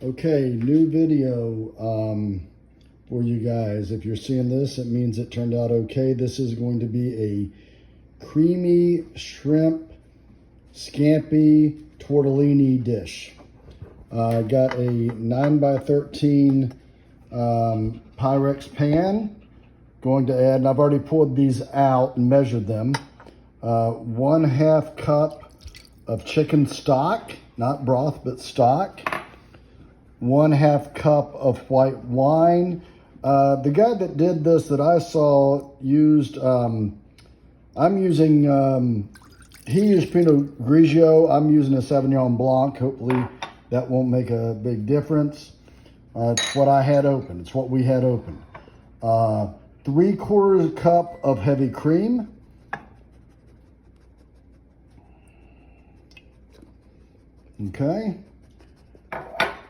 Okay, new video for you guys. If you're seeing this, it means it turned out okay. This is going to be a creamy shrimp scampi tortellini dish. I got a 9x13 Pyrex pan. Going to add, and I've already pulled these out and measured them. 1/2 cup of chicken stock, not broth, but stock. 1/2 cup of white wine. The guy that did this that I saw used, I'm using, he used Pinot Grigio. I'm using a Sauvignon Blanc. Hopefully that won't make a big difference. It's what I had open. It's what we had open. 3/4 cup of heavy cream. Okay.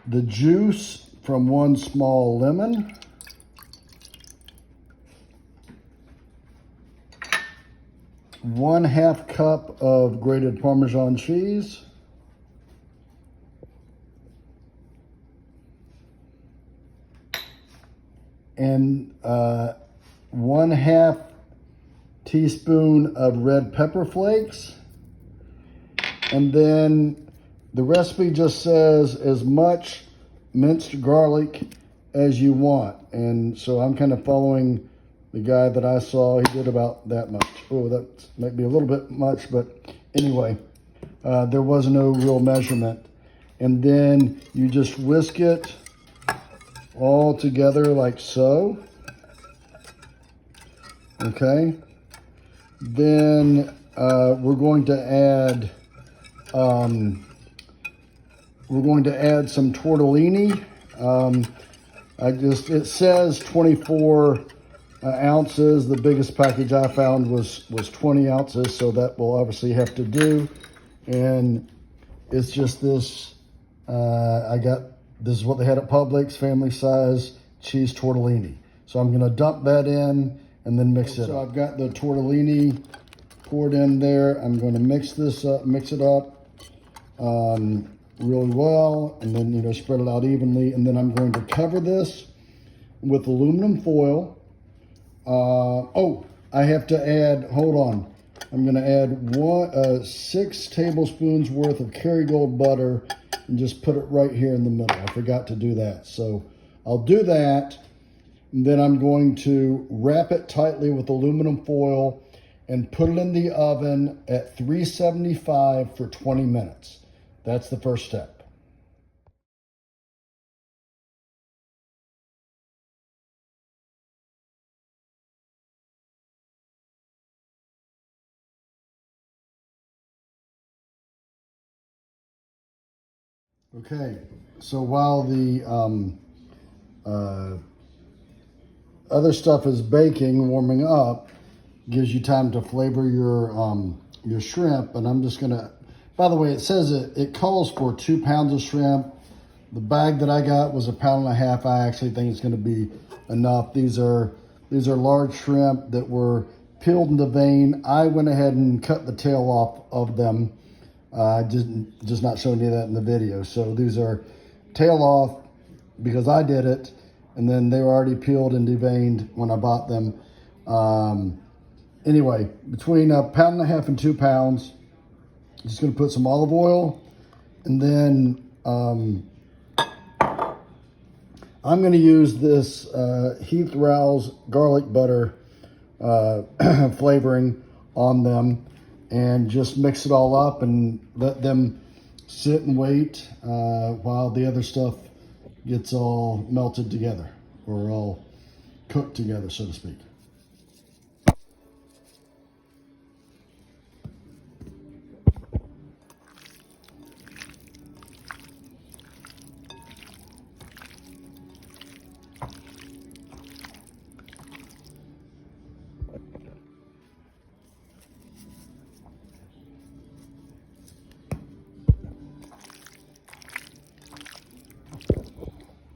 The juice from 1 small lemon. One-half cup of grated Parmesan cheese. And 1/2 teaspoon of red pepper flakes. And then the recipe just says as much minced garlic as you want. And so I'm kind of following the guy that I saw. He did about that much. Oh, that might be a little bit much, but anyway, there was no real measurement. And then you just whisk it all together like so. Okay. Then we're going to add some tortellini. It says 24 ounces. The biggest package I found was 20 ounces, so that will obviously have to do. And it's just this, this is what they had at Publix, family size cheese tortellini. So I'm gonna dump that in and then mix it up. So I've got the tortellini poured in there. I'm gonna mix it up really well, and then spread it out evenly. And then I'm going to cover this with aluminum foil. I have to add, hold on. I'm gonna add 6 tablespoons worth of Kerrygold butter and just put it right here in the middle. I forgot to do that. So I'll do that. And then I'm going to wrap it tightly with aluminum foil and put it in the oven at 375 for 20 minutes. That's the first step. Okay, so while the other stuff is baking, warming up, gives you time to flavor your shrimp. And I'm just gonna, by the way, it says it calls for 2 pounds of shrimp. The bag that I got was 1.5 pounds. I actually think it's gonna be enough. These are large shrimp that were peeled and deveined. I went ahead and cut the tail off of them. Just not showing you that in the video. So these are tail off because I did it, and then they were already peeled and deveined when I bought them. Anyway, between 1.5 pounds and 2 pounds, just gonna put some olive oil, and then I'm gonna use this Heath Rouse garlic butter flavoring on them, and just mix it all up and let them sit and wait while the other stuff gets all melted together, or all cooked together, so to speak.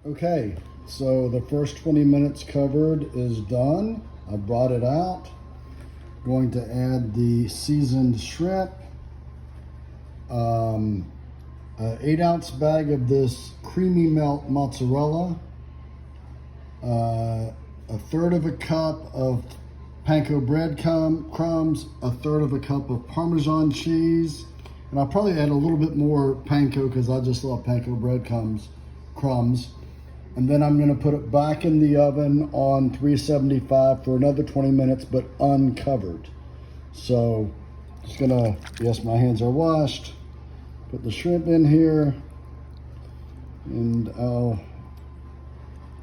Okay, so the first 20 minutes covered is done. I brought it out. Going to add the seasoned shrimp. 8-ounce bag of this creamy melt mozzarella, a third of a cup of panko bread crumbs, a third of a cup of Parmesan cheese, and I'll probably add a little bit more panko because I just love panko bread crumbs. And then I'm gonna put it back in the oven on 375 for another 20 minutes, but uncovered. So just gonna, yes, my hands are washed. Put the shrimp in here, and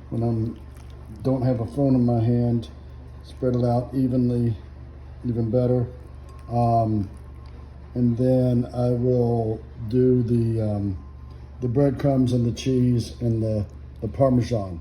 when I don't have a phone in my hand, spread it out evenly, even better. And then I will do the breadcrumbs and the cheese and the Parmesan.